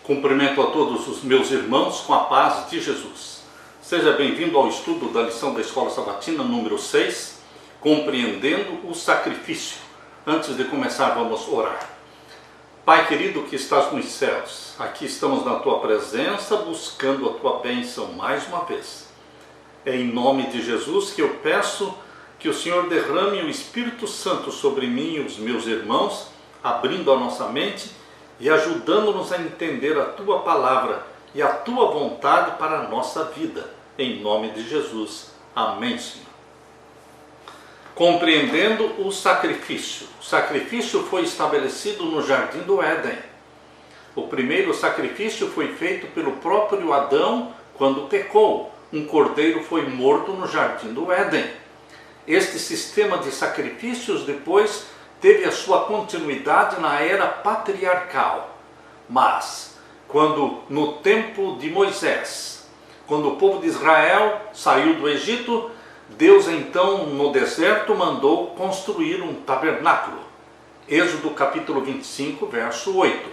Cumprimento a todos os meus irmãos com a paz de Jesus. Seja bem-vindo ao estudo da lição da Escola Sabatina número 6, Compreendendo o Sacrifício. Antes de começar, vamos orar. Pai querido que estás nos céus, aqui estamos na Tua presença, buscando a Tua bênção mais uma vez. É em nome de Jesus que eu peço que o Senhor derrame o Espírito Santo sobre mim e os meus irmãos, abrindo a nossa mente e ajudando-nos a entender a Tua palavra e a Tua vontade para a nossa vida. Em nome de Jesus. Amém, Senhor. Compreendendo o sacrifício. O sacrifício foi estabelecido no Jardim do Éden. O primeiro sacrifício foi feito pelo próprio Adão quando pecou. Um cordeiro foi morto no Jardim do Éden. Este sistema de sacrifícios depois teve a sua continuidade na era patriarcal. Mas, quando no tempo de Moisés, quando o povo de Israel saiu do Egito, Deus então no deserto mandou construir um tabernáculo. Êxodo capítulo 25, verso 8.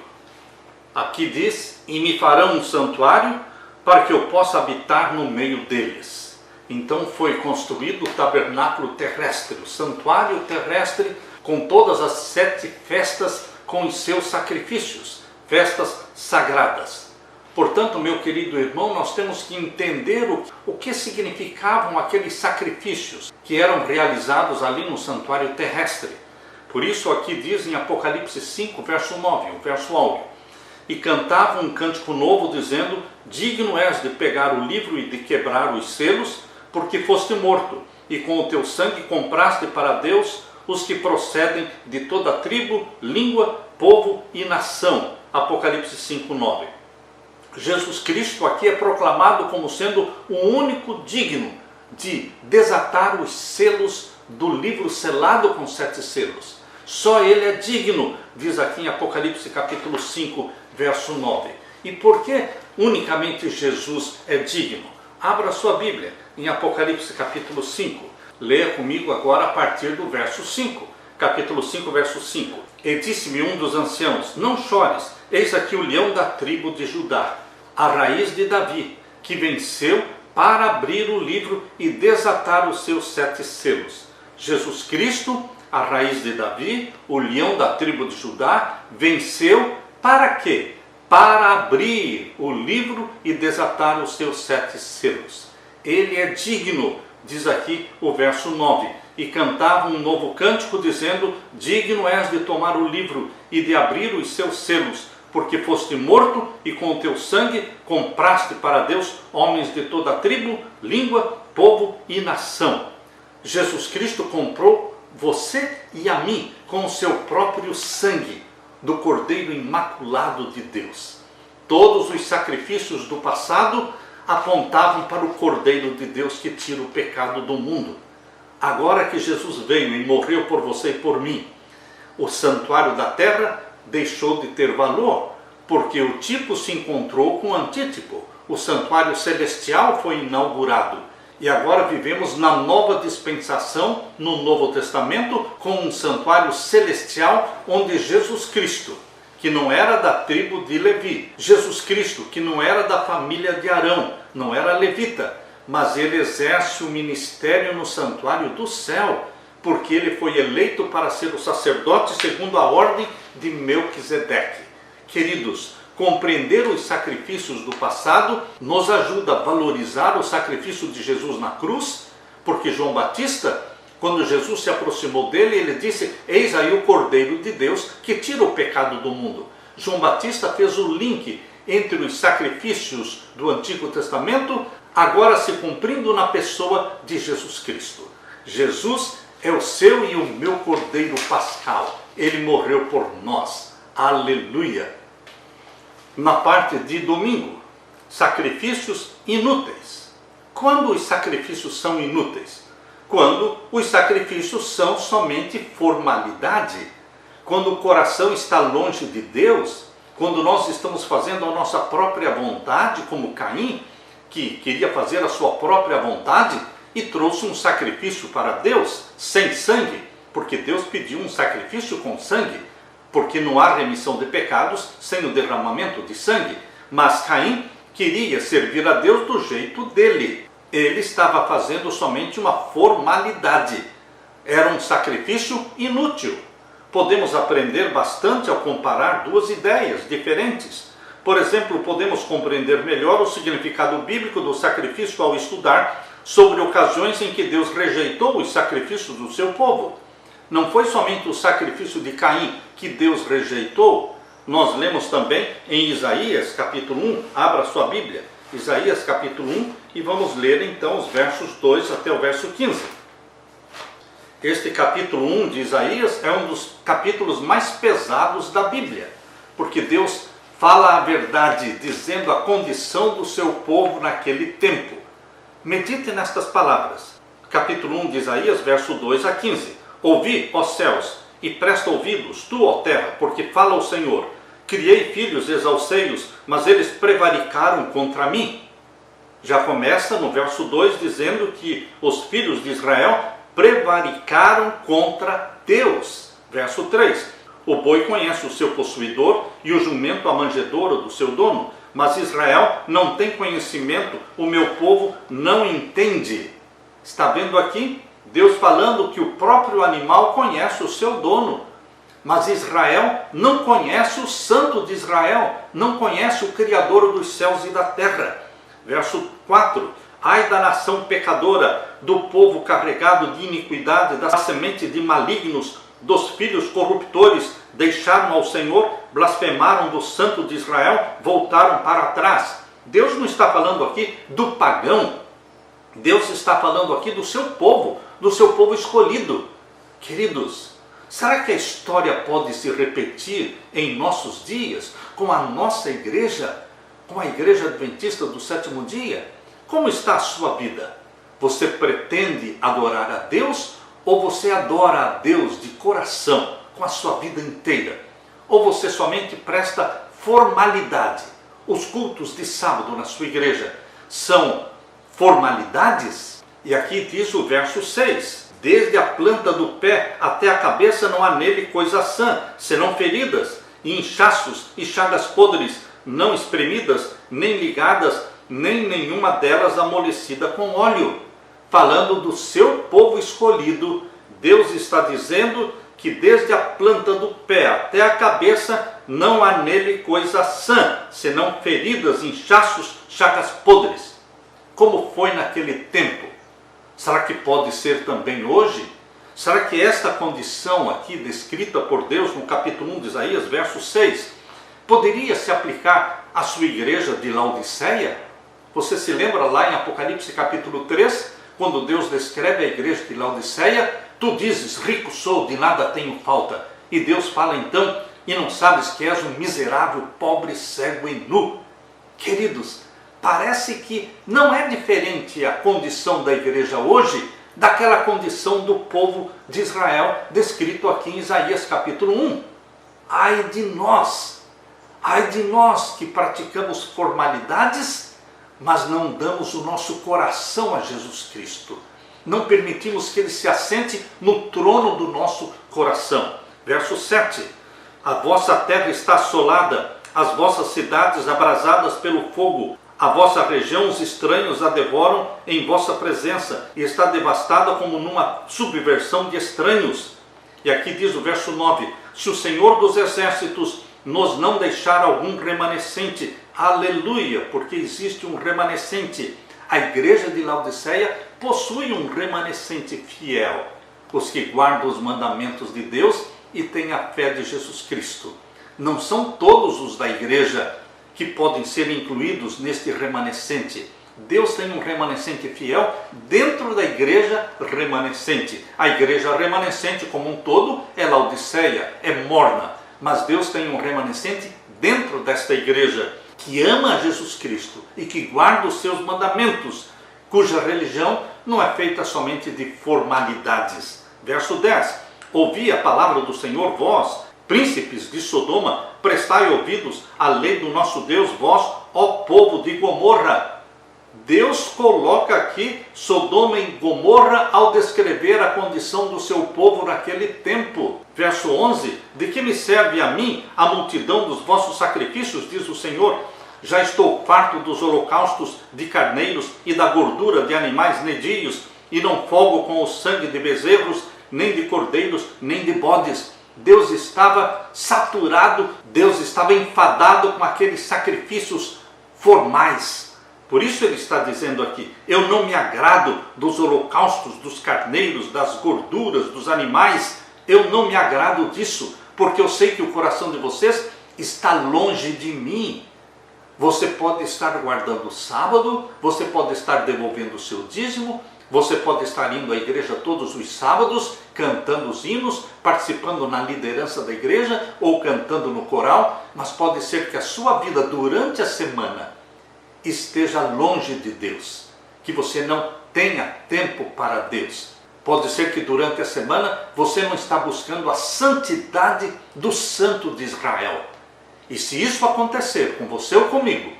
Aqui diz: e me farão um santuário para que eu possa habitar no meio deles. Então foi construído o tabernáculo terrestre, o santuário terrestre, com todas as 7 festas com os seus sacrifícios, festas sagradas. Portanto, meu querido irmão, nós temos que entender o que significavam aqueles sacrifícios que eram realizados ali no santuário terrestre. Por isso aqui diz em Apocalipse 5, verso 9, o verso áureo: e cantavam um cântico novo, dizendo: digno és de pegar o livro e de quebrar os selos, porque foste morto, e com o teu sangue compraste para Deus os que procedem de toda tribo, língua, povo e nação. Apocalipse 5, 9. Jesus Cristo aqui é proclamado como sendo o único digno de desatar os selos do livro selado com 7 selos. Só Ele é digno, diz aqui em Apocalipse capítulo 5, verso 9. E por que unicamente Jesus é digno? Abra sua Bíblia em Apocalipse capítulo 5. Leia comigo agora a partir do verso 5. Capítulo 5, verso 5. E disse-me um dos anciãos: não chores, eis aqui o leão da tribo de Judá, a raiz de Davi, que venceu para abrir o livro e desatar os seus 7 selos. Jesus Cristo, a raiz de Davi, o leão da tribo de Judá, venceu para quê? Para abrir o livro e desatar os seus 7 selos. Ele é digno, diz aqui o verso 9, e cantava um novo cântico, dizendo: digno és de tomar o livro e de abrir os seus selos, porque foste morto e com o teu sangue compraste para Deus homens de toda a tribo, língua, povo e nação. Jesus Cristo comprou você e a mim com o seu próprio sangue, do Cordeiro Imaculado de Deus. Todos os sacrifícios do passado apontavam para o Cordeiro de Deus que tira o pecado do mundo. Agora que Jesus veio e morreu por você e por mim, o santuário da terra deixou de ter valor, porque o tipo se encontrou com o antítipo. O santuário celestial foi inaugurado e agora vivemos na nova dispensação, no Novo Testamento, com um santuário celestial onde Jesus Cristo, que não era da tribo de Levi, Jesus Cristo, que não era da família de Arão, não era levita, mas ele exerce o ministério no santuário do céu, porque ele foi eleito para ser o sacerdote segundo a ordem de Melquisedeque. Queridos, compreender os sacrifícios do passado nos ajuda a valorizar o sacrifício de Jesus na cruz, porque João Batista, quando Jesus se aproximou dele, ele disse: eis aí o Cordeiro de Deus que tira o pecado do mundo. João Batista fez o link entre os sacrifícios do Antigo Testamento, agora se cumprindo na pessoa de Jesus Cristo. Jesus é o seu e o meu Cordeiro Pascal. Ele morreu por nós. Aleluia! Na parte de domingo, sacrifícios inúteis. Quando os sacrifícios são inúteis? Quando os sacrifícios são somente formalidade. Quando o coração está longe de Deus, quando nós estamos fazendo a nossa própria vontade, como Caim, que queria fazer a sua própria vontade e trouxe um sacrifício para Deus sem sangue, porque Deus pediu um sacrifício com sangue. porque não há remissão de pecados sem o derramamento de sangue. Mas Caim queria servir a Deus do jeito dele. Ele estava fazendo somente uma formalidade. Era um sacrifício inútil. Podemos aprender bastante ao comparar duas ideias diferentes. Por exemplo, podemos compreender melhor o significado bíblico do sacrifício ao estudar sobre ocasiões em que Deus rejeitou os sacrifícios do seu povo. Não foi somente o sacrifício de Caim que Deus rejeitou. Nós lemos também em Isaías capítulo 1, abra sua Bíblia, Isaías capítulo 1, e vamos ler então os versos 2 até o verso 15. Este capítulo 1 de Isaías é um dos capítulos mais pesados da Bíblia, porque Deus fala a verdade, dizendo a condição do seu povo naquele tempo. Medite nestas palavras. Capítulo 1 de Isaías, verso 2 a 15. Ouvi, ó céus, e presta ouvidos, tu, ó terra, porque fala o Senhor. Criei filhos, exalcei-os, mas eles prevaricaram contra mim. Já começa no verso 2 dizendo que os filhos de Israel prevaricaram contra Deus. Verso 3. O boi conhece o seu possuidor e o jumento a manjedoura do seu dono, mas Israel não tem conhecimento, o meu povo não entende. Está vendo aqui? Deus falando que o próprio animal conhece o seu dono, mas Israel não conhece o Santo de Israel, não conhece o Criador dos céus e da terra. Verso 4. Ai da nação pecadora, do povo carregado de iniquidade, da semente de malignos, dos filhos corruptores, deixaram ao Senhor, blasfemaram do Santo de Israel, voltaram para trás. Deus não está falando aqui do pagão, Deus está falando aqui do seu povo escolhido. Queridos, será que a história pode se repetir em nossos dias com a nossa igreja, com a Igreja Adventista do Sétimo Dia? Como está a sua vida? Você pretende adorar a Deus ou você adora a Deus de coração, com a sua vida inteira? Ou você somente presta formalidade? Os cultos de sábado na sua igreja são formalidades? E aqui diz o verso 6. Desde a planta do pé até a cabeça não há nele coisa sã, senão feridas, e inchaços e chagas podres, não espremidas, nem ligadas, nem nenhuma delas amolecida com óleo. Falando do seu povo escolhido, Deus está dizendo que desde a planta do pé até a cabeça não há nele coisa sã, senão feridas, inchaços, chagas podres. Como foi naquele tempo? Será que pode ser também hoje? Será que esta condição aqui descrita por Deus no capítulo 1 de Isaías, verso 6, poderia se aplicar à sua igreja de Laodiceia? Você se lembra lá em Apocalipse capítulo 3, quando Deus descreve a igreja de Laodiceia? Tu dizes, rico sou, de nada tenho falta. E Deus fala então, e não sabes que és um miserável, pobre, cego e nu. Queridos, parece que não é diferente a condição da igreja hoje daquela condição do povo de Israel descrito aqui em Isaías capítulo 1. Ai de nós que praticamos formalidades, mas não damos o nosso coração a Jesus Cristo. Não permitimos que Ele se assente no trono do nosso coração. Verso 7. A vossa terra está assolada, as vossas cidades abrasadas pelo fogo. A vossa região os estranhos a devoram em vossa presença, e está devastada como numa subversão de estranhos. E aqui diz o verso 9. Se o Senhor dos exércitos nos não deixar algum remanescente, aleluia, porque existe um remanescente. A igreja de Laodiceia possui um remanescente fiel, os que guardam os mandamentos de Deus e têm a fé de Jesus Cristo. Não são todos os da igreja que podem ser incluídos neste remanescente. Deus tem um remanescente fiel dentro da igreja remanescente. A igreja remanescente como um todo é Laodiceia, é morna, mas Deus tem um remanescente dentro desta igreja que ama Jesus Cristo e que guarda os seus mandamentos, cuja religião não é feita somente de formalidades. Verso 10. Ouvi a palavra do Senhor, vós, príncipes de Sodoma, prestai ouvidos à lei do nosso Deus, vós, ó povo de Gomorra. Deus coloca aqui Sodoma e Gomorra ao descrever a condição do seu povo naquele tempo. Verso 11: de que me serve a mim a multidão dos vossos sacrifícios, diz o Senhor? Já estou farto dos holocaustos de carneiros e da gordura de animais nedios, e não folgo com o sangue de bezerros, nem de cordeiros, nem de bodes. Deus estava saturado, Deus estava enfadado com aqueles sacrifícios formais. Por isso ele está dizendo aqui: eu não me agrado dos holocaustos, dos carneiros, das gorduras, dos animais. Eu não me agrado disso, porque eu sei que o coração de vocês está longe de mim. Você pode estar guardando o sábado, você pode estar devolvendo o seu dízimo, você pode estar indo à igreja todos os sábados, cantando os hinos, participando na liderança da igreja ou cantando no coral, mas pode ser que a sua vida durante a semana esteja longe de Deus, que você não tenha tempo para Deus. Pode ser que durante a semana você não está buscando a santidade do Santo de Israel. E se isso acontecer com você ou comigo,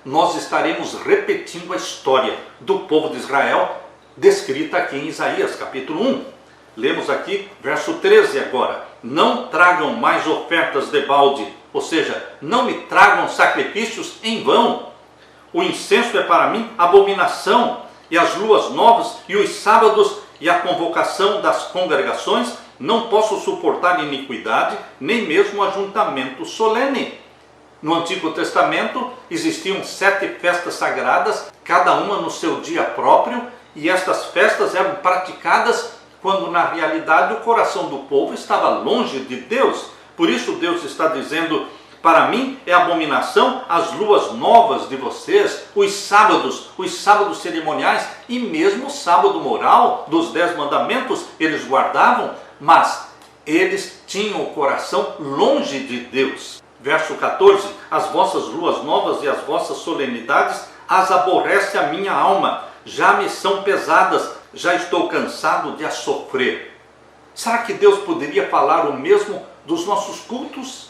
nós estaremos repetindo a história do povo de Israel, descrita aqui em Isaías capítulo 1. Lemos aqui verso 13 agora: não tragam mais ofertas de balde, ou seja, não me tragam sacrifícios em vão. O incenso é para mim abominação, e as luas novas e os sábados e a convocação das congregações. Não posso suportar iniquidade, nem mesmo ajuntamento solene. No Antigo Testamento existiam 7 festas sagradas, cada uma no seu dia próprio, e estas festas eram praticadas quando na realidade o coração do povo estava longe de Deus. Por isso Deus está dizendo: para mim é abominação as luas novas de vocês, os sábados cerimoniais, e mesmo o sábado moral dos 10 mandamentos eles guardavam, mas eles tinham o coração longe de Deus. Verso 14: as vossas luas novas e as vossas solenidades as aborrece a minha alma, já me são pesadas, já estou cansado de as sofrer. Será que Deus poderia falar o mesmo dos nossos cultos?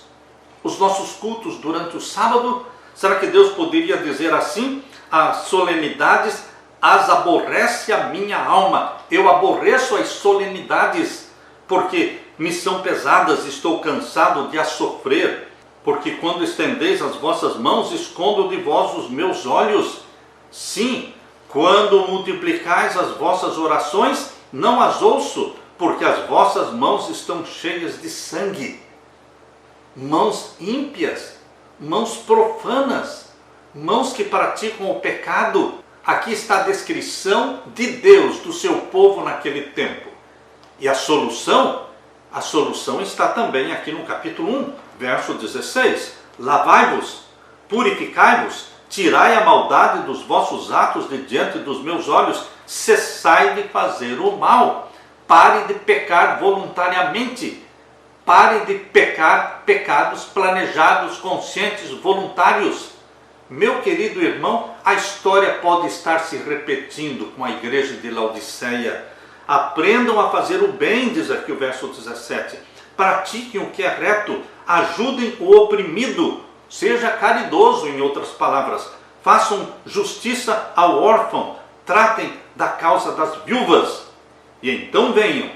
Os nossos cultos durante o sábado? Será que Deus poderia dizer assim: as solenidades as aborrece a minha alma? Eu aborreço as solenidades, porque me são pesadas, estou cansado de as sofrer. Porque quando estendeis as vossas mãos, escondo de vós os meus olhos. Sim, quando multiplicais as vossas orações, não as ouço, porque as vossas mãos estão cheias de sangue. Mãos ímpias, mãos profanas, mãos que praticam o pecado. Aqui está a descrição de Deus, do seu povo naquele tempo. E a solução está também aqui no capítulo 1, verso 16. Lavai-vos, purificai-vos, tirai a maldade dos vossos atos de diante dos meus olhos, cessai de fazer o mal, pare de pecar voluntariamente. Pare de pecar pecados planejados, conscientes, voluntários. Meu querido irmão, a história pode estar se repetindo com a igreja de Laodiceia. Aprendam a fazer o bem, diz aqui o verso 17. Pratiquem o que é reto, ajudem o oprimido, seja caridoso, em outras palavras. Façam justiça ao órfão, tratem da causa das viúvas. E então venham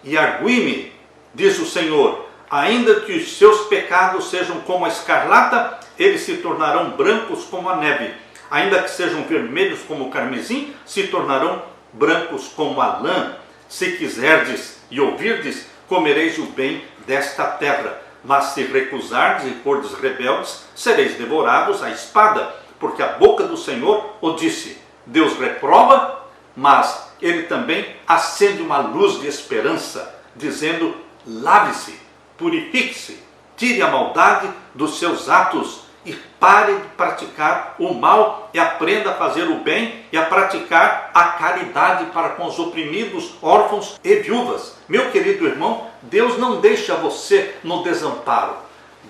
e arguem-me, diz o Senhor: ainda que os seus pecados sejam como a escarlata, eles se tornarão brancos como a neve. Ainda que sejam vermelhos como o carmesim, se tornarão brancos como a lã. Se quiserdes e ouvirdes, comereis o bem desta terra. Mas se recusardes e fordes rebeldes, sereis devorados à espada. Porque a boca do Senhor o disse. Deus reprova, mas ele também acende uma luz de esperança, dizendo: lave-se, purifique-se, tire a maldade dos seus atos e pare de praticar o mal e aprenda a fazer o bem e a praticar a caridade para com os oprimidos, órfãos e viúvas. Meu querido irmão, Deus não deixa você no desamparo.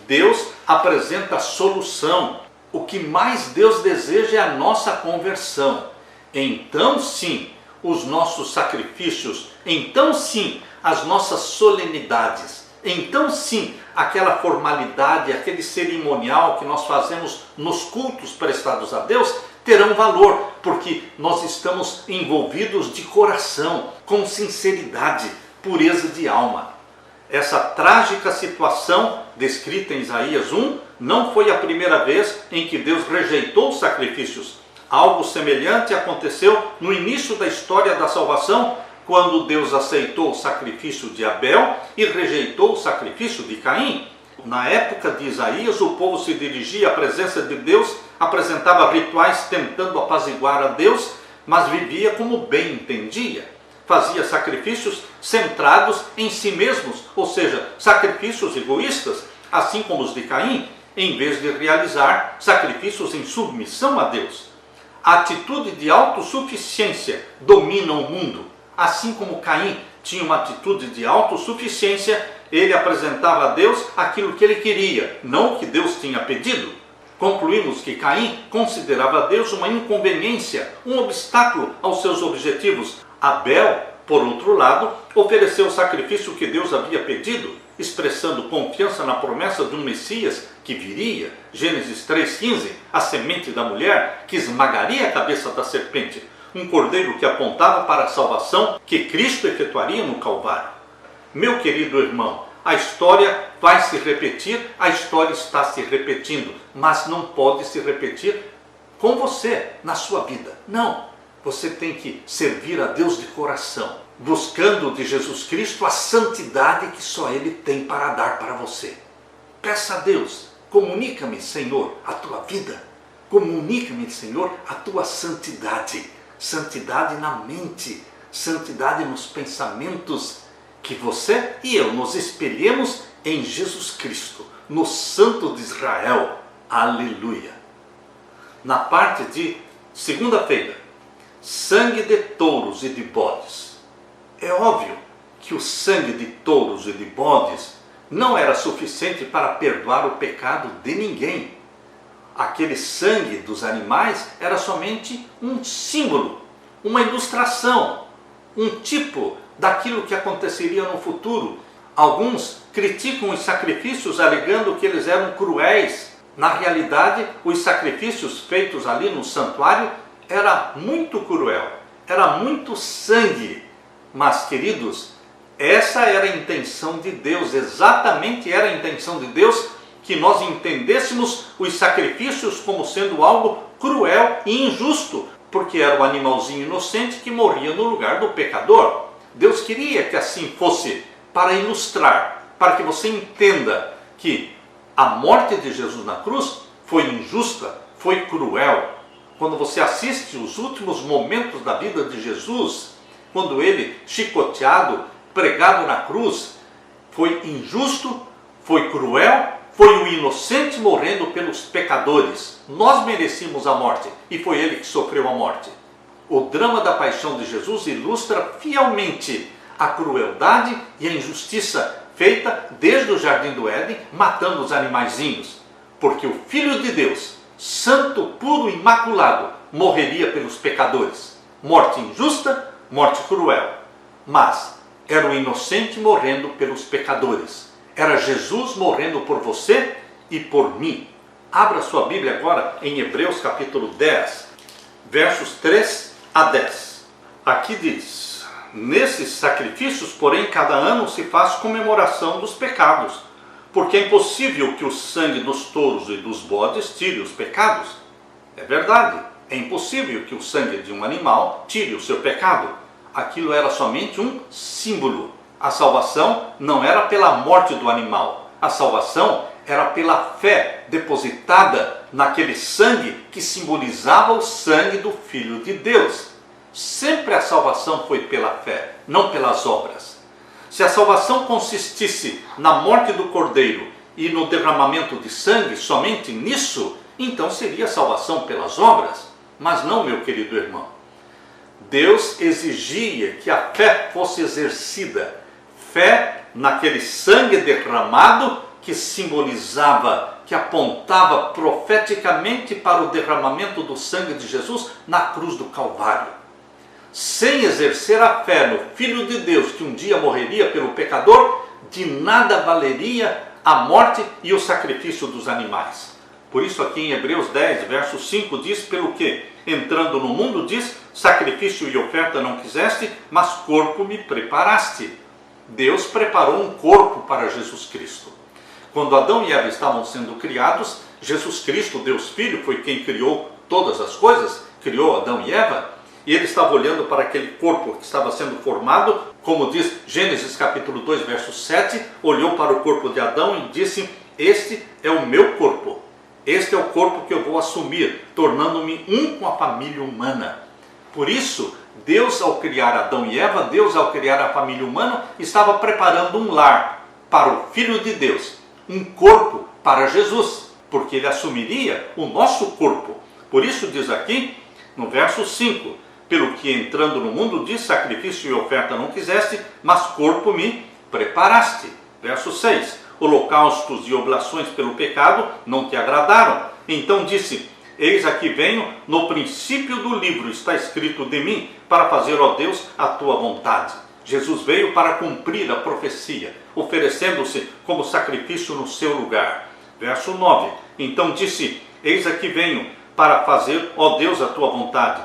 Deus apresenta a solução. O que mais Deus deseja é a nossa conversão. Então sim, os nossos sacrifícios, então sim, as nossas solenidades, então sim, aquela formalidade, aquele cerimonial que nós fazemos nos cultos prestados a Deus, terão valor, porque nós estamos envolvidos de coração, com sinceridade, pureza de alma. Essa trágica situação descrita em Isaías 1 não foi a primeira vez em que Deus rejeitou os sacrifícios. Algo semelhante aconteceu no início da história da salvação, quando Deus aceitou o sacrifício de Abel e rejeitou o sacrifício de Caim. Na época de Isaías, o povo se dirigia à presença de Deus, apresentava rituais tentando apaziguar a Deus, mas vivia como bem entendia. Fazia sacrifícios centrados em si mesmos, ou seja, sacrifícios egoístas, assim como os de Caim, em vez de realizar sacrifícios em submissão a Deus. A atitude de autossuficiência domina o mundo. Assim como Caim tinha uma atitude de autossuficiência, ele apresentava a Deus aquilo que ele queria, não o que Deus tinha pedido. Concluímos que Caim considerava Deus uma inconveniência, um obstáculo aos seus objetivos. Abel, por outro lado, ofereceu o sacrifício que Deus havia pedido, expressando confiança na promessa de um Messias que viria, Gênesis 3,15, a semente da mulher que esmagaria a cabeça da serpente, um cordeiro que apontava para a salvação que Cristo efetuaria no Calvário. Meu querido irmão, a história vai se repetir, a história está se repetindo, mas não pode se repetir com você, na sua vida. Não, você tem que servir a Deus de coração, buscando de Jesus Cristo a santidade que só Ele tem para dar para você. Peça a Deus, comunica-me, Senhor, a tua vida, comunica-me, Senhor, a tua santidade, santidade na mente, santidade nos pensamentos, que você e eu nos espelhemos em Jesus Cristo, no Santo de Israel. Aleluia! Na parte de segunda-feira, sangue de touros e de bodes. É óbvio que o sangue de touros e de bodes não era suficiente para perdoar o pecado de ninguém. Aquele sangue dos animais era somente um símbolo, uma ilustração, um tipo daquilo que aconteceria no futuro. Alguns criticam os sacrifícios alegando que eles eram cruéis. Na realidade, os sacrifícios feitos ali no santuário era muito cruel, era muito sangue. Mas, queridos, essa era a intenção de Deus, exatamente era a intenção de Deus que nós entendêssemos os sacrifícios como sendo algo cruel e injusto, porque era o animalzinho inocente que morria no lugar do pecador. Deus queria que assim fosse, para ilustrar, para que você entenda que a morte de Jesus na cruz foi injusta, foi cruel. Quando você assiste os últimos momentos da vida de Jesus, quando ele, chicoteado, pregado na cruz, foi injusto, foi cruel, foi o inocente morrendo pelos pecadores. Nós merecíamos a morte e foi ele que sofreu a morte. O drama da paixão de Jesus ilustra fielmente a crueldade e a injustiça feita desde o Jardim do Éden, matando os animaizinhos. Porque o Filho de Deus, santo, puro, imaculado, morreria pelos pecadores. Morte injusta, morte cruel. Mas era o inocente morrendo pelos pecadores. Era Jesus morrendo por você e por mim. Abra sua Bíblia agora em Hebreus capítulo 10, versos 3 a 10. Aqui diz: nesses sacrifícios, porém, cada ano se faz comemoração dos pecados, porque é impossível que o sangue dos touros e dos bodes tire os pecados. É verdade, é impossível que o sangue de um animal tire o seu pecado. Aquilo era somente um símbolo. A salvação não era pela morte do animal. A salvação era pela fé depositada naquele sangue que simbolizava o sangue do Filho de Deus. Sempre a salvação foi pela fé, não pelas obras. Se a salvação consistisse na morte do Cordeiro e no derramamento de sangue, somente nisso, então seria salvação pelas obras. Mas não, meu querido irmão. Deus exigia que a fé fosse exercida. Fé naquele sangue derramado que simbolizava, que apontava profeticamente para o derramamento do sangue de Jesus na cruz do Calvário. Sem exercer a fé no Filho de Deus que um dia morreria pelo pecador, de nada valeria a morte e o sacrifício dos animais. Por isso aqui em Hebreus 10, verso 5 diz, pelo que, entrando no mundo, diz, sacrifício e oferta não quiseste, mas corpo me preparaste. Deus preparou um corpo para Jesus Cristo. Quando Adão e Eva estavam sendo criados, Jesus Cristo, Deus Filho, foi quem criou todas as coisas, criou Adão e Eva, e ele estava olhando para aquele corpo que estava sendo formado, como diz Gênesis capítulo 2, verso 7, olhou para o corpo de Adão e disse, este é o meu corpo, este é o corpo que eu vou assumir, tornando-me um com a família humana. Por isso, Deus ao criar Adão e Eva, Deus ao criar a família humana, estava preparando um lar para o Filho de Deus, um corpo para Jesus, porque ele assumiria o nosso corpo. Por isso diz aqui, no verso 5, pelo que entrando no mundo diz, sacrifício e oferta não quiseste, mas corpo me preparaste. Verso 6, holocaustos e oblações pelo pecado não te agradaram. Então disse, eis aqui venho, no princípio do livro está escrito de mim, para fazer, ó Deus, a tua vontade. Jesus veio para cumprir a profecia, oferecendo-se como sacrifício no seu lugar. Verso 9, então disse, eis aqui venho, para fazer, ó Deus, a tua vontade.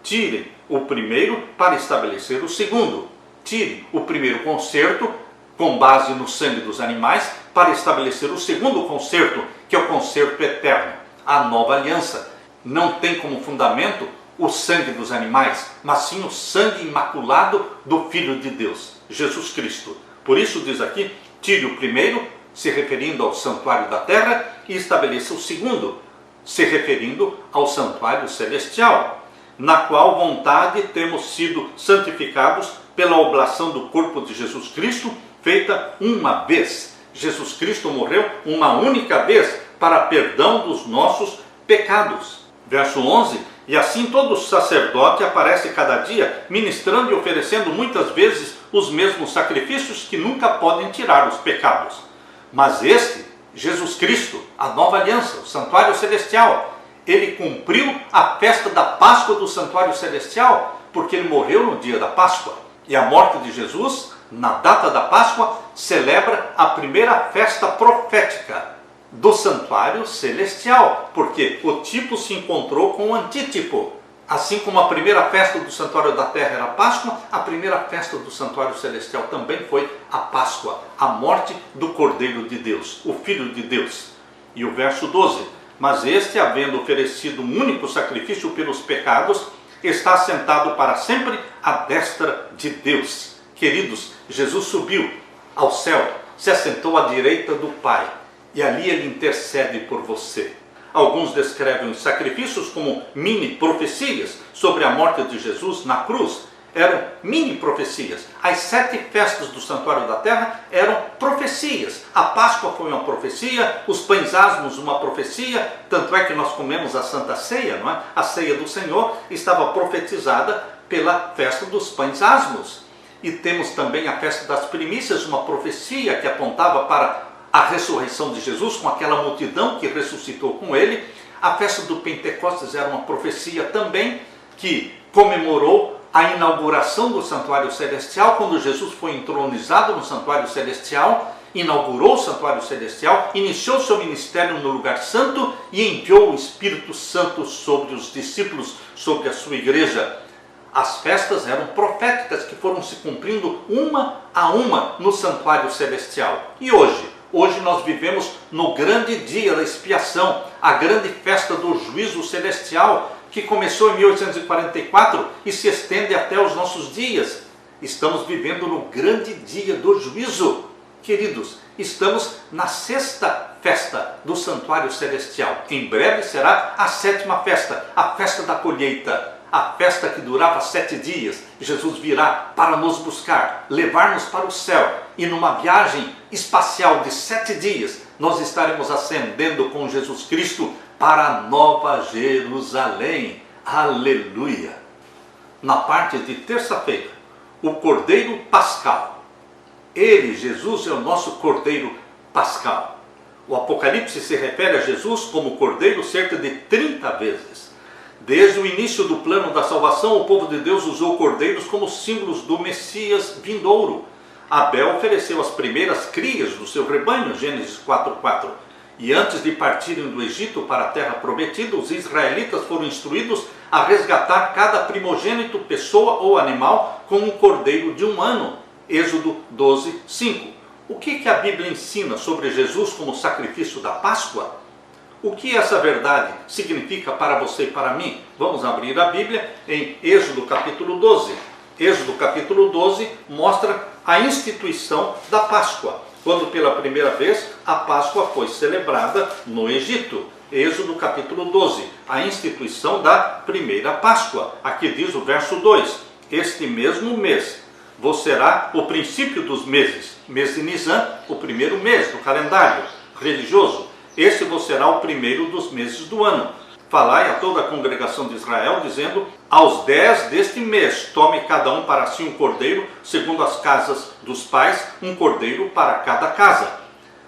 Tire o primeiro para estabelecer o segundo. Tire o primeiro concerto, com base no sangue dos animais, para estabelecer o segundo concerto, que é o concerto eterno, a nova aliança. Não tem como fundamento o sangue dos animais, mas sim o sangue imaculado do Filho de Deus, Jesus Cristo. Por isso diz aqui, tire o primeiro, se referindo ao santuário da terra, e estabeleça o segundo, se referindo ao santuário celestial, na qual vontade temos sido santificados pela oblação do corpo de Jesus Cristo, feita uma vez. Jesus Cristo morreu uma única vez para perdão dos nossos pecados. Verso 11, e assim todo sacerdote aparece cada dia, ministrando e oferecendo muitas vezes os mesmos sacrifícios que nunca podem tirar os pecados. Mas este, Jesus Cristo, a nova aliança, o santuário celestial, ele cumpriu a festa da Páscoa do santuário celestial, porque ele morreu no dia da Páscoa. E a morte de Jesus, na data da Páscoa, celebra a primeira festa profética do santuário celestial, porque o tipo se encontrou com o antítipo. Assim como a primeira festa do santuário da terra era a Páscoa, a primeira festa do santuário celestial também foi a Páscoa, a morte do Cordeiro de Deus, o Filho de Deus. E o verso 12, mas este, havendo oferecido um único sacrifício pelos pecados, está assentado para sempre à destra de Deus. Queridos, Jesus subiu ao céu, se assentou à direita do Pai, e ali ele intercede por você. Alguns descrevem os sacrifícios como mini profecias sobre a morte de Jesus na cruz. Eram mini profecias. As 7 festas do santuário da terra eram profecias. A Páscoa foi uma profecia, os pães asmos uma profecia, tanto é que nós comemos a Santa Ceia, não é? A ceia do Senhor estava profetizada pela festa dos pães asmos. E temos também a festa das primícias, uma profecia que apontava para a ressurreição de Jesus com aquela multidão que ressuscitou com ele. A festa do Pentecostes era uma profecia também que comemorou a inauguração do santuário celestial, quando Jesus foi entronizado no santuário celestial, inaugurou o santuário celestial, iniciou seu ministério no lugar santo e enviou o Espírito Santo sobre os discípulos, sobre a sua igreja. As festas eram proféticas que foram se cumprindo uma a uma no santuário celestial. E hoje nós vivemos no grande dia da expiação, a grande festa do juízo celestial, que começou em 1844 e se estende até os nossos dias. Estamos vivendo no grande dia do juízo. Queridos, estamos na 6ª festa do santuário celestial. Em breve será a 7ª festa, a festa da colheita. A festa que durava 7 dias. Jesus virá para nos buscar, levar-nos para o céu. E numa viagem espacial de 7 dias, nós estaremos ascendendo com Jesus Cristo para a Nova Jerusalém. Aleluia! Na parte de terça-feira, o Cordeiro Pascal. Ele, Jesus, é o nosso Cordeiro Pascal. O Apocalipse se refere a Jesus como Cordeiro cerca de 30 vezes. Desde o início do plano da salvação, o povo de Deus usou cordeiros como símbolos do Messias vindouro. Abel ofereceu as primeiras crias do seu rebanho, Gênesis 4:4. E antes de partirem do Egito para a terra prometida, os israelitas foram instruídos a resgatar cada primogênito, pessoa ou animal, com um cordeiro de 1 ano. Êxodo 12, 5. O que a Bíblia ensina sobre Jesus como sacrifício da Páscoa? O que essa verdade significa para você e para mim? Vamos abrir a Bíblia em Êxodo capítulo 12. Êxodo capítulo 12 mostra a instituição da Páscoa, quando pela primeira vez a Páscoa foi celebrada no Egito. Êxodo capítulo 12, a instituição da primeira Páscoa. Aqui diz o verso 2: este mesmo mês vos será o princípio dos meses. Mês de Nisan, o primeiro mês do calendário religioso. Este vos será o primeiro dos meses do ano. Falai a toda a congregação de Israel, dizendo: aos 10 deste mês, tome cada um para si um cordeiro, segundo as casas dos pais, um cordeiro para cada casa.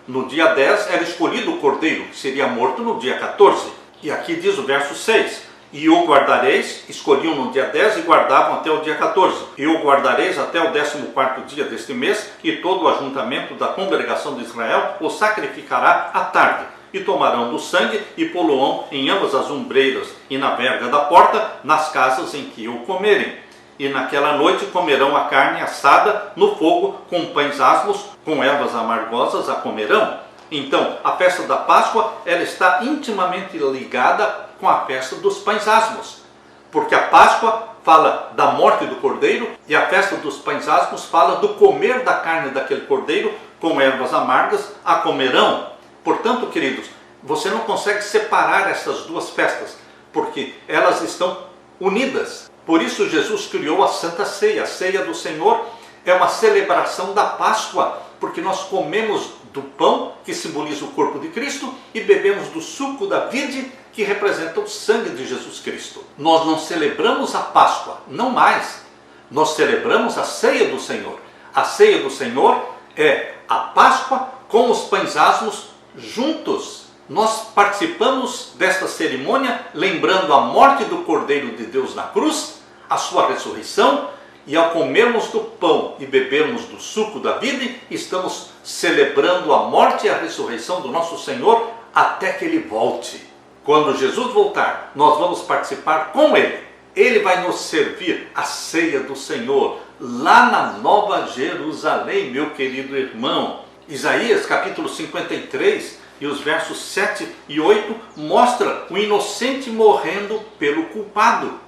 No dia 10 era escolhido o cordeiro, que seria morto no dia 14. E aqui diz o verso 6: e o guardareis, escolhiam no dia 10 e guardavam até o dia 14. E o guardareis até o 14º dia deste mês, e todo o ajuntamento da congregação de Israel o sacrificará à tarde. E tomarão do sangue e pô-lo-ão em ambas as ombreiras e na verga da porta, nas casas em que o comerem. E naquela noite comerão a carne assada no fogo, com pães asmos, com ervas amargosas a comerão. Então, a festa da Páscoa, ela está intimamente ligada com a festa dos pães asmos, porque a Páscoa fala da morte do cordeiro e a festa dos pães asmos fala do comer da carne daquele cordeiro, com ervas amargas a comerão. Portanto, queridos, você não consegue separar essas duas festas, porque elas estão unidas. Por isso Jesus criou a Santa Ceia. A Ceia do Senhor é uma celebração da Páscoa, porque nós comemos do pão, que simboliza o corpo de Cristo, e bebemos do suco da vide, que representa o sangue de Jesus Cristo. Nós não celebramos a Páscoa, não mais. Nós celebramos a Ceia do Senhor. A Ceia do Senhor é a Páscoa com os pães asmos juntos. Nós participamos desta cerimônia lembrando a morte do Cordeiro de Deus na cruz, a sua ressurreição, e ao comermos do pão e bebermos do suco da vida, estamos celebrando a morte e a ressurreição do nosso Senhor até que Ele volte. Quando Jesus voltar, nós vamos participar com Ele. Ele vai nos servir a ceia do Senhor lá na Nova Jerusalém, meu querido irmão. Isaías capítulo 53 e os versos 7 e 8 mostra o inocente morrendo pelo culpado,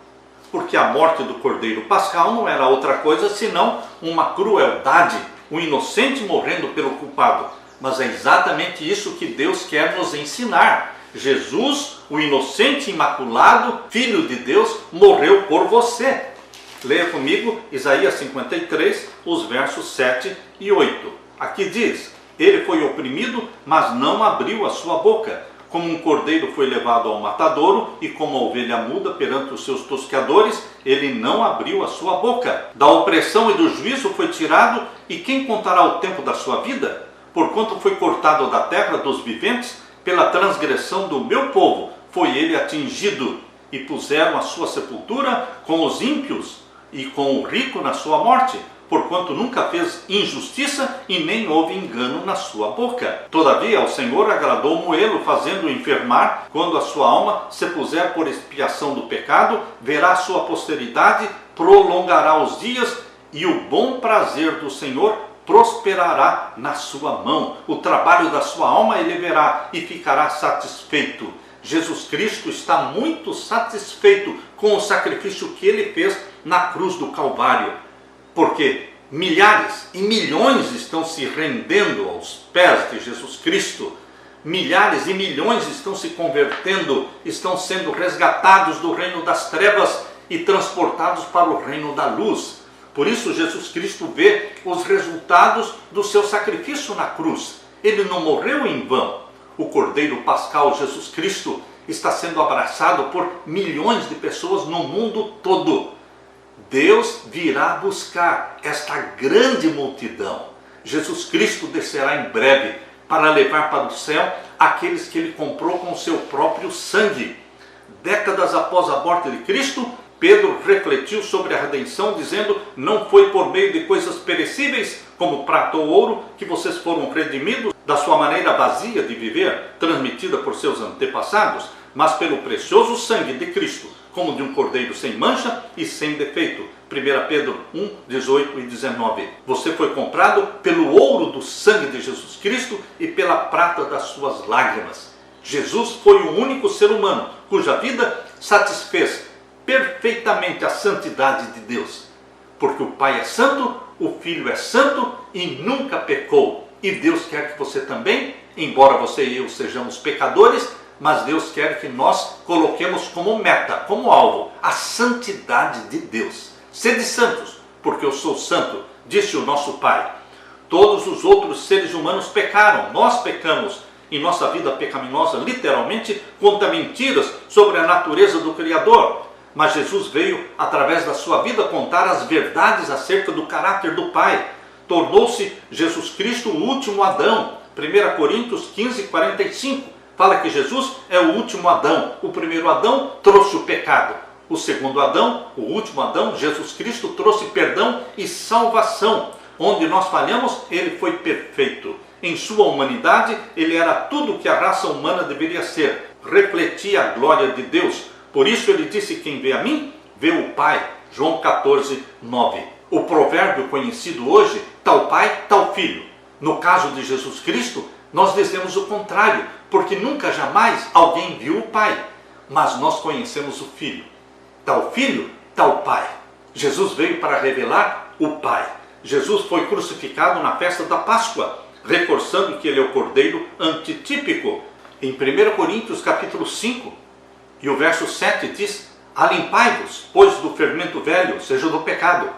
porque a morte do Cordeiro Pascal não era outra coisa senão uma crueldade, o inocente morrendo pelo culpado. Mas é exatamente isso que Deus quer nos ensinar. Jesus, o inocente imaculado, Filho de Deus, morreu por você. Leia comigo Isaías 53, os versos 7 e 8. Aqui diz: ele foi oprimido, mas não abriu a sua boca. Como um cordeiro foi levado ao matadouro, e como a ovelha muda perante os seus tosqueadores, ele não abriu a sua boca. Da opressão e do juízo foi tirado, e quem contará o tempo da sua vida? Porquanto foi cortado da terra dos viventes, pela transgressão do meu povo foi ele atingido. E puseram a sua sepultura com os ímpios, e com o rico na sua morte, porquanto nunca fez injustiça e nem houve engano na sua boca. Todavia ao Senhor agradou moê-lo, fazendo-o enfermar. Quando a sua alma se puser por expiação do pecado, verá a sua posteridade, prolongará os dias, e o bom prazer do Senhor prosperará na sua mão. O trabalho da sua alma ele verá e ficará satisfeito. Jesus Cristo está muito satisfeito com o sacrifício que ele fez na cruz do Calvário, porque milhares e milhões estão se rendendo aos pés de Jesus Cristo. Milhares e milhões estão se convertendo, estão sendo resgatados do reino das trevas e transportados para o reino da luz. Por isso Jesus Cristo vê os resultados do seu sacrifício na cruz. Ele não morreu em vão. O Cordeiro Pascal Jesus Cristo está sendo abraçado por milhões de pessoas no mundo todo. Deus virá buscar esta grande multidão. Jesus Cristo descerá em breve para levar para o céu aqueles que ele comprou com o seu próprio sangue. Décadas após a morte de Cristo, Pedro refletiu sobre a redenção, dizendo: não foi por meio de coisas perecíveis, como prata ou ouro, que vocês foram redimidos da sua maneira vazia de viver, transmitida por seus antepassados, mas pelo precioso sangue de Cristo, como de um cordeiro sem mancha e sem defeito. 1 Pedro 1, 18 e 19. Você foi comprado pelo ouro do sangue de Jesus Cristo e pela prata das suas lágrimas. Jesus foi o único ser humano cuja vida satisfez perfeitamente a santidade de Deus. Porque o Pai é santo, o Filho é santo e nunca pecou. E Deus quer que você também, embora você e eu sejamos pecadores, mas Deus quer que nós coloquemos como meta, como alvo, a santidade de Deus. Sede santos, porque eu sou santo, disse o nosso Pai. Todos os outros seres humanos pecaram, nós pecamos em nossa vida pecaminosa, literalmente, conta mentiras sobre a natureza do Criador. Mas Jesus veio, através da sua vida, contar as verdades acerca do caráter do Pai. Tornou-se Jesus Cristo o último Adão. 1 Coríntios 15, 45. Fala que Jesus é o último Adão. O primeiro Adão trouxe o pecado. O segundo Adão, o último Adão, Jesus Cristo, trouxe perdão e salvação. Onde nós falhamos, ele foi perfeito. Em sua humanidade, ele era tudo o que a raça humana deveria ser. Refletia a glória de Deus. Por isso ele disse: quem vê a mim, vê o Pai. João 14, 9. O provérbio conhecido hoje, tal pai, tal filho. No caso de Jesus Cristo, nós dizemos o contrário, porque nunca jamais alguém viu o Pai, mas nós conhecemos o Filho. Tal filho, tal pai. Jesus veio para revelar o Pai. Jesus foi crucificado na festa da Páscoa, reforçando que ele é o cordeiro antitípico. Em 1 Coríntios capítulo 5, e o verso 7 diz: alimpai-vos, pois do fermento velho, seja do pecado,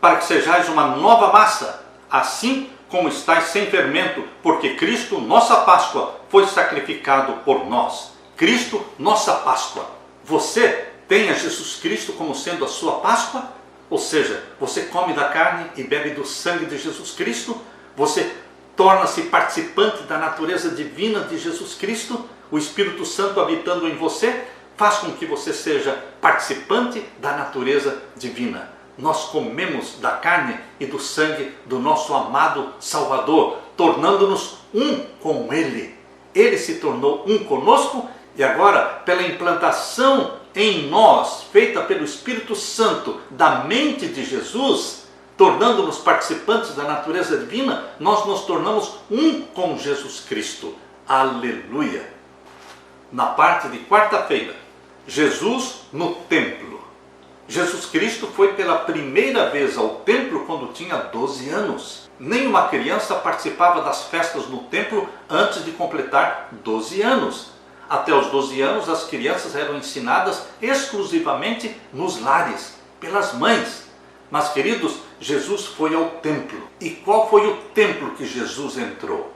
para que sejais uma nova massa, assim como estáis sem fermento, porque Cristo, nossa Páscoa, foi sacrificado por nós. Cristo, nossa Páscoa. Você tem a Jesus Cristo como sendo a sua Páscoa? Ou seja, você come da carne e bebe do sangue de Jesus Cristo? Você torna-se participante da natureza divina de Jesus Cristo? O Espírito Santo habitando em você faz com que você seja participante da natureza divina. Nós comemos da carne e do sangue do nosso amado Salvador, tornando-nos um com Ele. Ele se tornou um conosco e agora, pela implantação em nós, feita pelo Espírito Santo, da mente de Jesus, tornando-nos participantes da natureza divina, nós nos tornamos um com Jesus Cristo. Aleluia! Na parte de quarta-feira, Jesus no templo. Jesus Cristo foi pela primeira vez ao templo quando tinha 12 anos. Nenhuma criança participava das festas no templo antes de completar 12 anos. Até os 12 anos, as crianças eram ensinadas exclusivamente nos lares, pelas mães. Mas, queridos, Jesus foi ao templo. E qual foi o templo que Jesus entrou?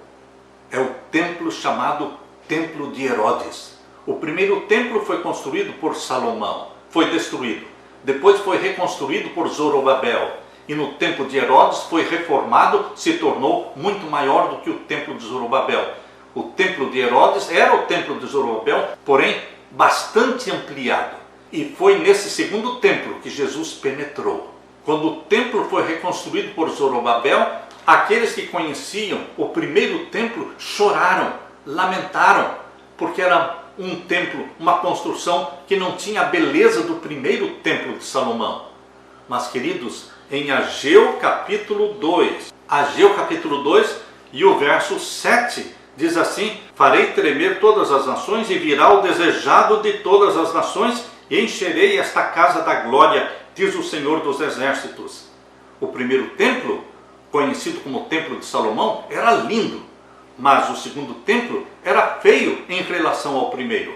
É o templo chamado Templo de Herodes. O primeiro templo foi construído por Salomão, foi destruído. Depois foi reconstruído por Zorobabel. E no templo de Herodes foi reformado, se tornou muito maior do que o templo de Zorobabel. O templo de Herodes era o templo de Zorobabel, porém bastante ampliado. E foi nesse segundo templo que Jesus penetrou. Quando o templo foi reconstruído por Zorobabel, aqueles que conheciam o primeiro templo choraram, lamentaram, porque era um templo, uma construção que não tinha a beleza do primeiro templo de Salomão. Mas, queridos, em Ageu capítulo 2, Ageu capítulo 2 e o verso 7, diz assim: farei tremer todas as nações e virá o desejado de todas as nações e encherei esta casa da glória, diz o Senhor dos Exércitos. O primeiro templo, conhecido como Templo de Salomão, era lindo. Mas o segundo templo era feio em relação ao primeiro.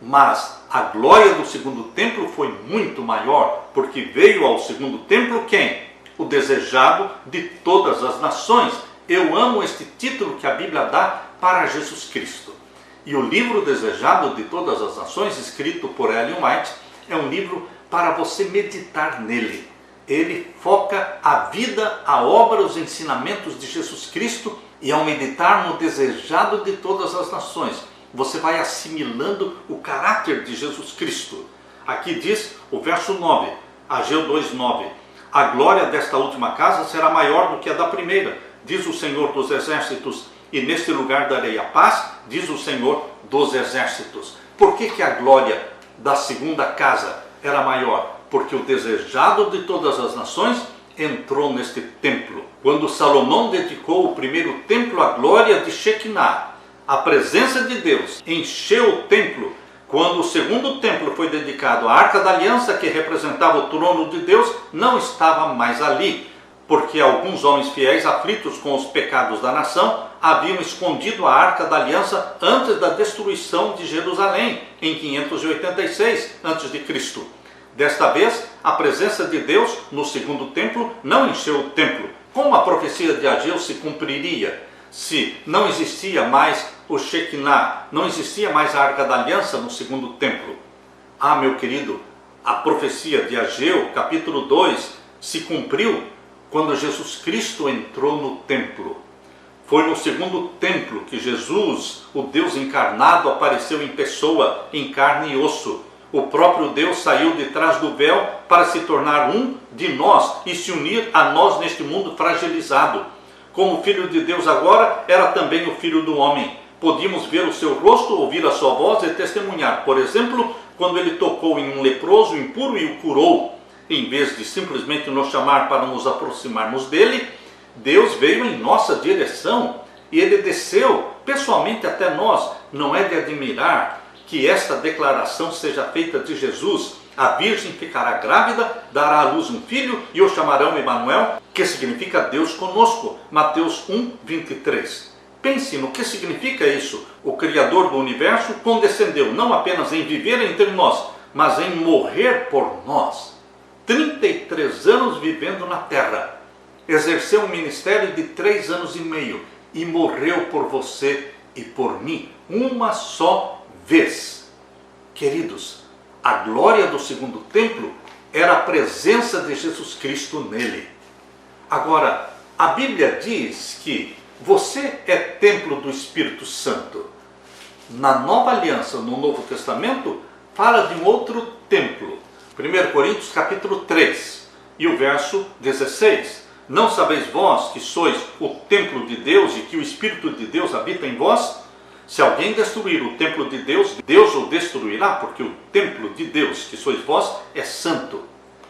Mas a glória do segundo templo foi muito maior, porque veio ao segundo templo quem? O desejado de todas as nações. Eu amo este título que a Bíblia dá para Jesus Cristo. E o livro Desejado de Todas as Nações, escrito por Ellen White, é um livro para você meditar nele. Ele foca a vida, a obra, os ensinamentos de Jesus Cristo. E ao meditar no desejado de todas as nações, você vai assimilando o caráter de Jesus Cristo. Aqui diz o verso 9, Ageu 2:9. A glória desta última casa será maior do que a da primeira, diz o Senhor dos Exércitos, e neste lugar darei a paz, diz o Senhor dos Exércitos. Por que a glória da segunda casa era maior? Porque o desejado de todas as nações entrou neste templo. Quando Salomão dedicou o primeiro templo à glória de Shekinah, a presença de Deus encheu o templo. Quando o segundo templo foi dedicado à Arca da Aliança, que representava o trono de Deus, não estava mais ali, porque alguns homens fiéis, aflitos com os pecados da nação, haviam escondido a Arca da Aliança antes da destruição de Jerusalém, em 586 a.C. Desta vez, a presença de Deus no segundo templo não encheu o templo. Como a profecia de Ageu se cumpriria se não existia mais o Shekinah, não existia mais a Arca da Aliança no segundo templo? Ah, meu querido, a profecia de Ageu, capítulo 2, se cumpriu quando Jesus Cristo entrou no templo. Foi no segundo templo que Jesus, o Deus encarnado, apareceu em pessoa, em carne e osso. O próprio Deus saiu de trás do véu para se tornar um de nós e se unir a nós neste mundo fragilizado. Como Filho de Deus agora, era também o Filho do Homem. Podíamos ver o seu rosto, ouvir a sua voz e testemunhar. Por exemplo, quando ele tocou em um leproso impuro e o curou. Em vez de simplesmente nos chamar para nos aproximarmos dele, Deus veio em nossa direção e ele desceu pessoalmente até nós. Não é de admirar que esta declaração seja feita de Jesus: a virgem ficará grávida, dará à luz um filho e o chamarão Emanuel, que significa Deus conosco. Mateus 1:23. Pense no que significa isso. O Criador do universo condescendeu não apenas em viver entre nós, mas em morrer por nós. 33 anos vivendo na terra, exerceu um ministério de 3 anos e meio e morreu por você e por mim, uma só vez. Queridos, a glória do segundo templo era a presença de Jesus Cristo nele. Agora, a Bíblia diz que você é templo do Espírito Santo. Na Nova Aliança, no Novo Testamento, fala de um outro templo. 1 Coríntios capítulo 3 e o verso 16. Não sabeis vós que sois o templo de Deus e que o Espírito de Deus habita em vós? Se alguém destruir o templo de Deus, Deus o destruirá, porque o templo de Deus, que sois vós, é santo.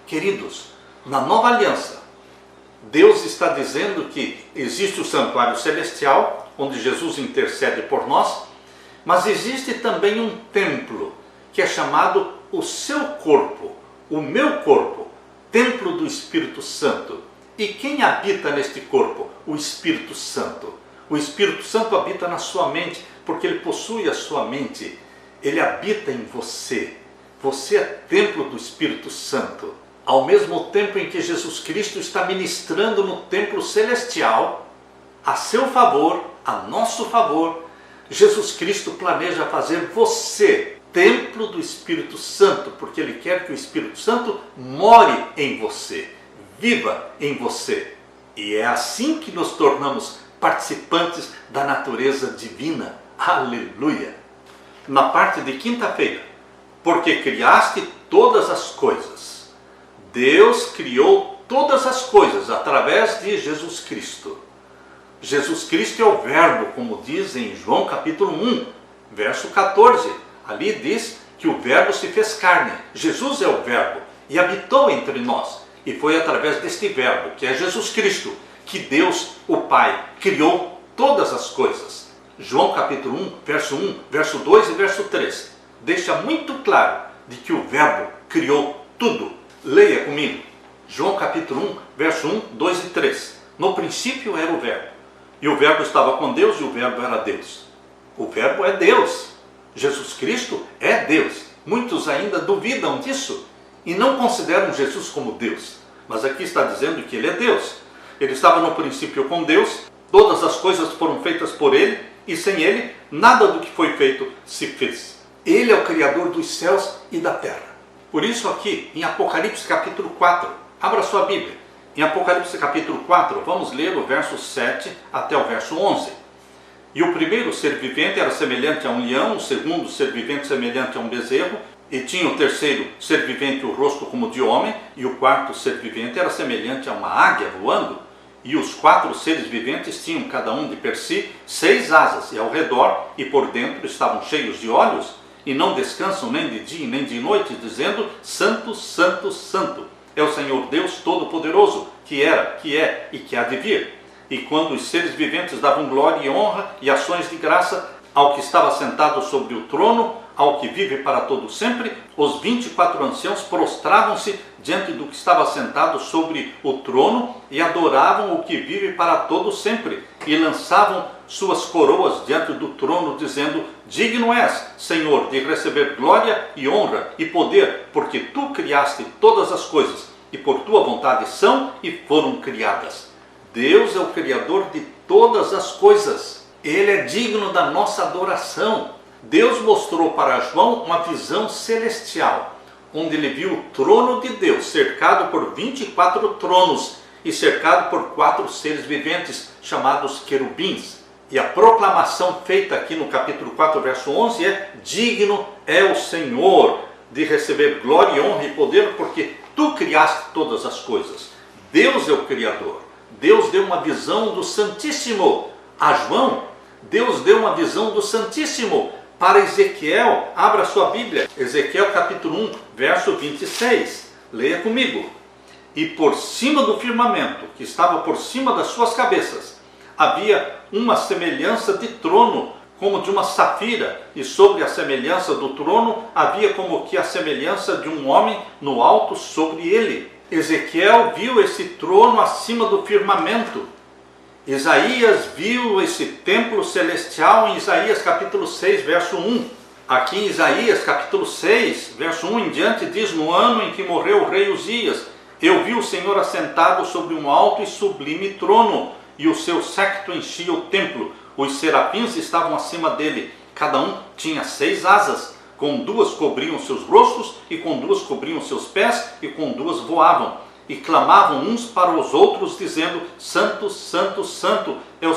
Queridos, na Nova Aliança, Deus está dizendo que existe o santuário celestial, onde Jesus intercede por nós, mas existe também um templo, que é chamado o seu corpo, o meu corpo, templo do Espírito Santo. E quem habita neste corpo? O Espírito Santo. O Espírito Santo habita na sua mente, porque ele possui a sua mente. Ele habita em você. Você é templo do Espírito Santo. Ao mesmo tempo em que Jesus Cristo está ministrando no templo celestial, a seu favor, a nosso favor, Jesus Cristo planeja fazer você templo do Espírito Santo, porque ele quer que o Espírito Santo more em você, viva em você. E é assim que nos tornamos participantes da natureza divina. Aleluia! Na parte de quinta-feira, porque criaste todas as coisas. Deus criou todas as coisas através de Jesus Cristo. Jesus Cristo é o Verbo, como diz em João capítulo 1, verso 14. Ali diz que o Verbo se fez carne. Jesus é o Verbo e habitou entre nós. E foi através deste Verbo, que é Jesus Cristo, que Deus, o Pai, criou todas as coisas. João capítulo 1, verso 2 e verso 3. Deixa muito claro de que o Verbo criou tudo. Leia comigo. João capítulo 1, verso 1, 2 e 3. No princípio era o Verbo. E o Verbo estava com Deus e o Verbo era Deus. O Verbo é Deus. Jesus Cristo é Deus. Muitos ainda duvidam disso e não consideram Jesus como Deus. Mas aqui está dizendo que ele é Deus. Ele estava no princípio com Deus, todas as coisas foram feitas por ele e sem ele nada do que foi feito se fez. Ele é o Criador dos céus e da terra. Por isso aqui em Apocalipse capítulo 4, abra sua Bíblia. Em Apocalipse capítulo 4, vamos ler o verso 7 até o verso 11. E o primeiro ser vivente era semelhante a um leão, o segundo ser vivente semelhante a um bezerro, E tinha o terceiro ser vivente o rosto como de homem, e o quarto ser vivente era semelhante a uma águia voando. E os 4 seres viventes tinham cada um de per si 6 asas, e ao redor e por dentro estavam cheios de olhos, e não descansam nem de dia nem de noite, dizendo: Santo, Santo, Santo é o Senhor Deus Todo-Poderoso, que era, que é e que há de vir. E quando os seres viventes davam glória e honra e ações de graça ao que estava sentado sobre o trono, ao que vive para todo sempre, os 24 anciãos prostravam-se diante do que estava sentado sobre o trono e adoravam o que vive para todo sempre, e lançavam suas coroas diante do trono, dizendo: Digno és, Senhor, de receber glória e honra e poder, porque tu criaste todas as coisas, e por tua vontade são e foram criadas. Deus é o Criador de todas as coisas. Ele é digno da nossa adoração. Deus mostrou para João uma visão celestial, onde ele viu o trono de Deus cercado por 24 tronos e cercado por 4 seres viventes chamados querubins. E a proclamação feita aqui no capítulo 4, verso 11 é: Digno é o Senhor de receber glória e honra e poder, porque tu criaste todas as coisas. Deus é o Criador. Deus deu uma visão do Santíssimo a João. Deus deu uma visão do Santíssimo para Ezequiel. Abra sua Bíblia, Ezequiel capítulo 1, verso 26. Leia comigo. E por cima do firmamento, que estava por cima das suas cabeças, havia uma semelhança de trono, como de uma safira, e sobre a semelhança do trono havia como que a semelhança de um homem no alto sobre ele. Ezequiel viu esse trono acima do firmamento. Isaías viu esse templo celestial em Isaías capítulo 6, verso 1. Aqui em Isaías capítulo 6, verso 1 em diante, diz: No ano em que morreu o rei Uzias, eu vi o Senhor assentado sobre um alto e sublime trono, e o seu séquito enchia o templo. Os serafins estavam acima dele, cada um tinha 6 asas, com 2 cobriam seus rostos, e com 2 cobriam seus pés, e com 2 voavam. E clamavam uns para os outros, dizendo: Santo, Santo, Santo é o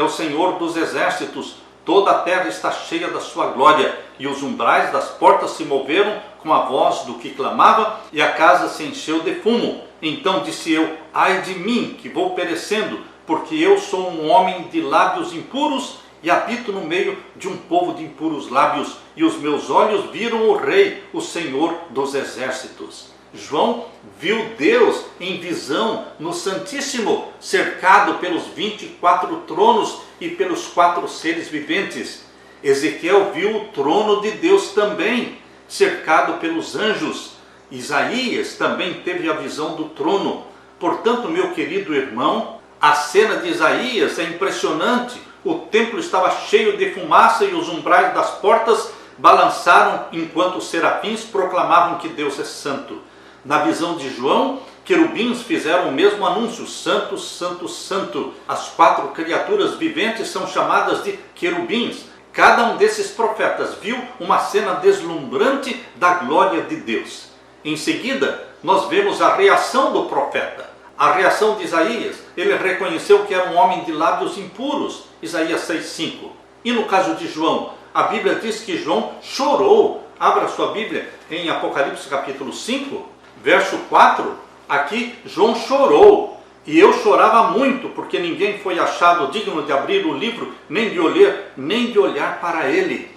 Senhor dos exércitos, toda a terra está cheia da sua glória. E os umbrais das portas se moveram com a voz do que clamava, e a casa se encheu de fumo. Então disse eu: Ai de mim, que vou perecendo, porque eu sou um homem de lábios impuros, e habito no meio de um povo de impuros lábios, e os meus olhos viram o Rei, o Senhor dos exércitos. João viu Deus em visão no Santíssimo, cercado pelos 24 tronos e pelos 4 seres viventes. Ezequiel viu o trono de Deus também, cercado pelos anjos. Isaías também teve a visão do trono. Portanto, meu querido irmão, a cena de Isaías é impressionante. O templo estava cheio de fumaça e os umbrais das portas balançaram enquanto os serafins proclamavam que Deus é santo. Na visão de João, querubins fizeram o mesmo anúncio: Santo, Santo, Santo. As 4 criaturas viventes são chamadas de querubins. Cada um desses profetas viu uma cena deslumbrante da glória de Deus. Em seguida, nós vemos a reação do profeta. A reação de Isaías: ele reconheceu que era um homem de lábios impuros, Isaías 6,5. E no caso de João, a Bíblia diz que João chorou. Abra sua Bíblia em Apocalipse capítulo 5, verso 4, aqui João chorou, e eu chorava muito, porque ninguém foi achado digno de abrir o livro, nem de olhar para ele.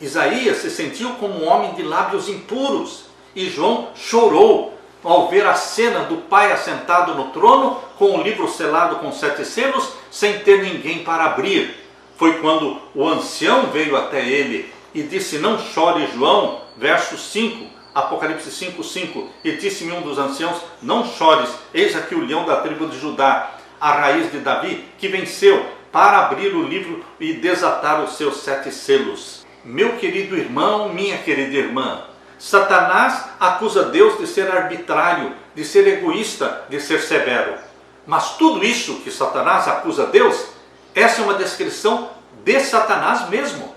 Isaías se sentiu como um homem de lábios impuros, e João chorou ao ver a cena do Pai assentado no trono, com o livro selado com 7 selos, sem ter ninguém para abrir. Foi quando o ancião veio até ele e disse: Não chore, João, verso 5, Apocalipse 5:5, e disse-me um dos anciãos: Não chores, eis aqui o leão da tribo de Judá, a raiz de Davi, que venceu para abrir o livro e desatar os seus 7 selos. Meu querido irmão, minha querida irmã, Satanás acusa Deus de ser arbitrário, de ser egoísta, de ser severo. Mas tudo isso que Satanás acusa Deus, essa é uma descrição de Satanás mesmo.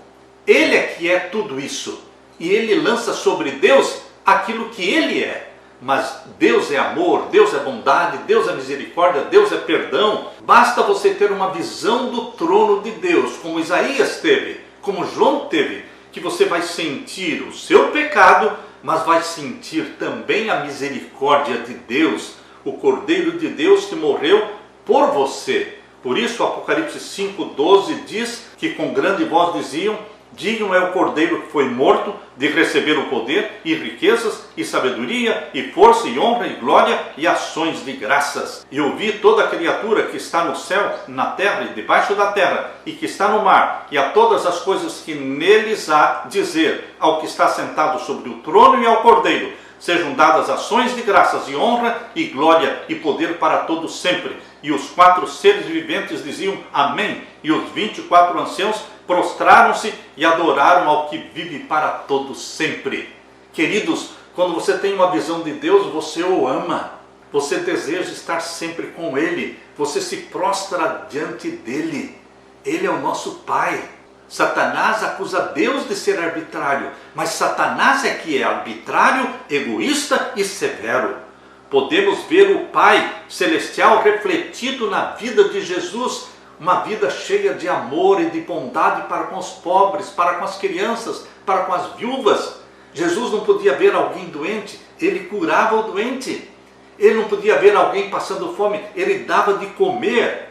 Ele é que é tudo isso. E ele lança sobre Deus aquilo que ele é. Mas Deus é amor, Deus é bondade, Deus é misericórdia, Deus é perdão. Basta você ter uma visão do trono de Deus, como Isaías teve, como João teve, que você vai sentir o seu pecado, mas vai sentir também a misericórdia de Deus, o Cordeiro de Deus que morreu por você. Por isso, Apocalipse 5,12 diz que com grande voz diziam: digno é o Cordeiro que foi morto de receber o poder e riquezas e sabedoria e força e honra e glória e ações de graças. E ouvi toda a criatura que está no céu, na terra e debaixo da terra e que está no mar e a todas as coisas que neles há dizer ao que está sentado sobre o trono e ao Cordeiro: sejam dadas ações de graças e honra e glória e poder para todos sempre. E os 4 seres viventes diziam amém, e os 24 anciãos prostraram-se e adoraram ao que vive para todos sempre. Queridos, quando você tem uma visão de Deus, você o ama, você deseja estar sempre com Ele, você se prostra diante dEle. Ele é o nosso Pai. Satanás acusa Deus de ser arbitrário, mas Satanás é que é arbitrário, egoísta e severo. Podemos ver o Pai Celestial refletido na vida de Jesus, uma vida cheia de amor e de bondade para com os pobres, para com as crianças, para com as viúvas. Jesus não podia ver alguém doente, ele curava o doente. Ele não podia ver alguém passando fome, ele dava de comer.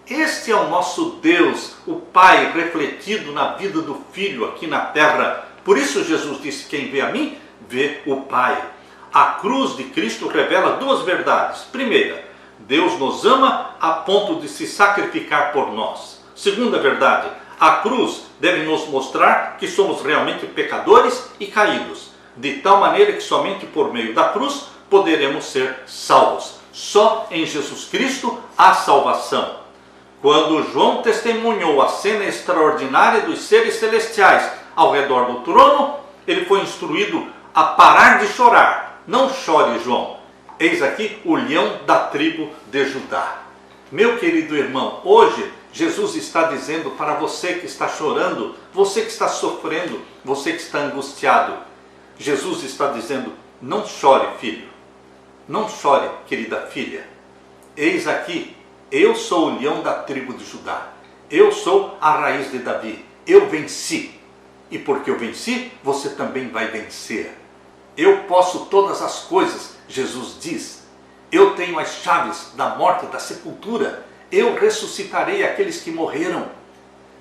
Este é o nosso Deus, o Pai refletido na vida do Filho aqui na terra. Por isso Jesus disse: quem vê a mim, vê o Pai. A cruz de Cristo revela 2 verdades. Primeira, Deus nos ama a ponto de se sacrificar por nós. Segunda verdade, a cruz deve nos mostrar que somos realmente pecadores e caídos, de tal maneira que somente por meio da cruz poderemos ser salvos. Só em Jesus Cristo há salvação. Quando João testemunhou a cena extraordinária dos seres celestiais ao redor do trono, ele foi instruído a parar de chorar. Não chore, João. Eis aqui o leão da tribo de Judá. Meu querido irmão, hoje Jesus está dizendo para você que está chorando, você que está sofrendo, você que está angustiado. Jesus está dizendo: não chore, filho. Não chore, querida filha. Eis aqui, eu sou o leão da tribo de Judá. Eu sou a raiz de Davi. Eu venci. E porque eu venci, você também vai vencer. Eu posso todas as coisas, Jesus diz. Eu tenho as chaves da morte e da sepultura. Eu ressuscitarei aqueles que morreram.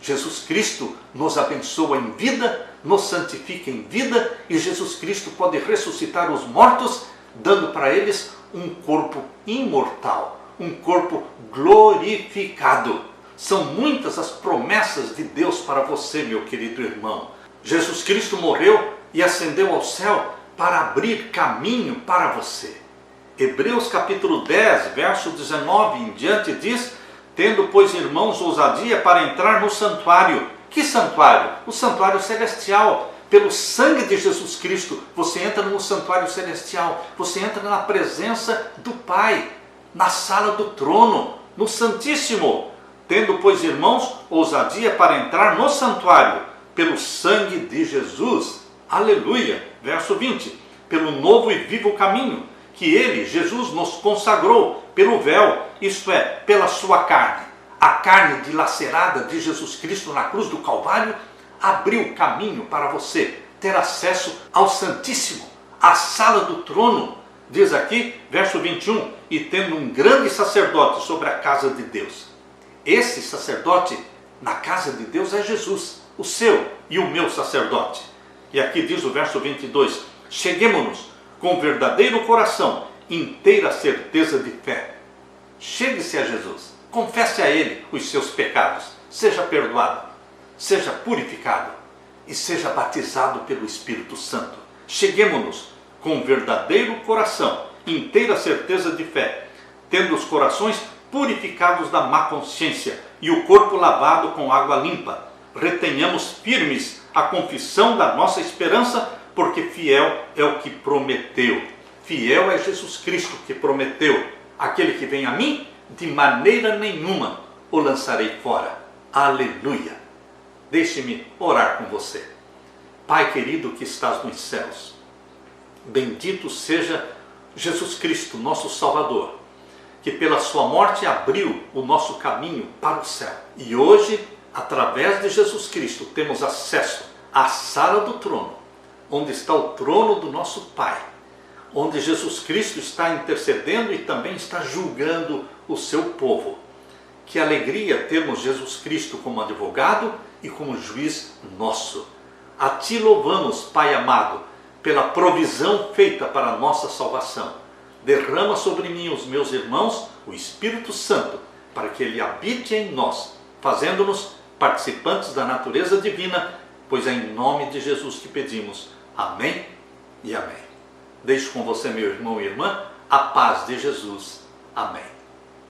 Jesus Cristo nos abençoa em vida, nos santifica em vida, e Jesus Cristo pode ressuscitar os mortos, dando para eles um corpo imortal, um corpo glorificado. São muitas as promessas de Deus para você, meu querido irmão. Jesus Cristo morreu e ascendeu ao céu para abrir caminho para você. Hebreus capítulo 10, verso 19 em diante diz: tendo, pois, irmãos, ousadia para entrar no santuário. Que santuário? O santuário celestial. Pelo sangue de Jesus Cristo, você entra no santuário celestial. Você entra na presença do Pai, na sala do trono, no Santíssimo. Tendo, pois, irmãos, ousadia para entrar no santuário, pelo sangue de Jesus. Aleluia! Verso 20. Pelo novo e vivo caminho que Ele, Jesus, nos consagrou pelo véu, isto é, pela sua carne. A carne dilacerada de Jesus Cristo na cruz do Calvário abriu caminho para você ter acesso ao Santíssimo, à sala do trono. Diz aqui, verso 21, e tendo um grande sacerdote sobre a casa de Deus. Esse sacerdote na casa de Deus é Jesus, o seu e o meu sacerdote. E aqui diz o verso 22, cheguemo-nos com verdadeiro coração, inteira certeza de fé. Chegue-se a Jesus, confesse a Ele os seus pecados, seja perdoado, seja purificado e seja batizado pelo Espírito Santo. Cheguemo-nos com verdadeiro coração, inteira certeza de fé, tendo os corações purificados da má consciência e o corpo lavado com água limpa. Retenhamos firmes a confissão da nossa esperança, porque fiel é o que prometeu. Fiel é Jesus Cristo que prometeu. Aquele que vem a mim, de maneira nenhuma o lançarei fora. Aleluia! Deixe-me orar com você. Pai querido que estás nos céus, bendito seja Jesus Cristo, nosso Salvador, que pela sua morte abriu o nosso caminho para o céu. E hoje, através de Jesus Cristo, temos acesso a sala do trono, onde está o trono do nosso Pai, onde Jesus Cristo está intercedendo e também está julgando o seu povo. Que alegria termos Jesus Cristo como advogado e como juiz nosso. A Ti louvamos, Pai amado, pela provisão feita para a nossa salvação. Derrama sobre mim e os meus irmãos o Espírito Santo, para que Ele habite em nós, fazendo-nos participantes da natureza divina, pois é em nome de Jesus que pedimos. Amém e amém. Deixo com você, meu irmão e irmã, a paz de Jesus. Amém.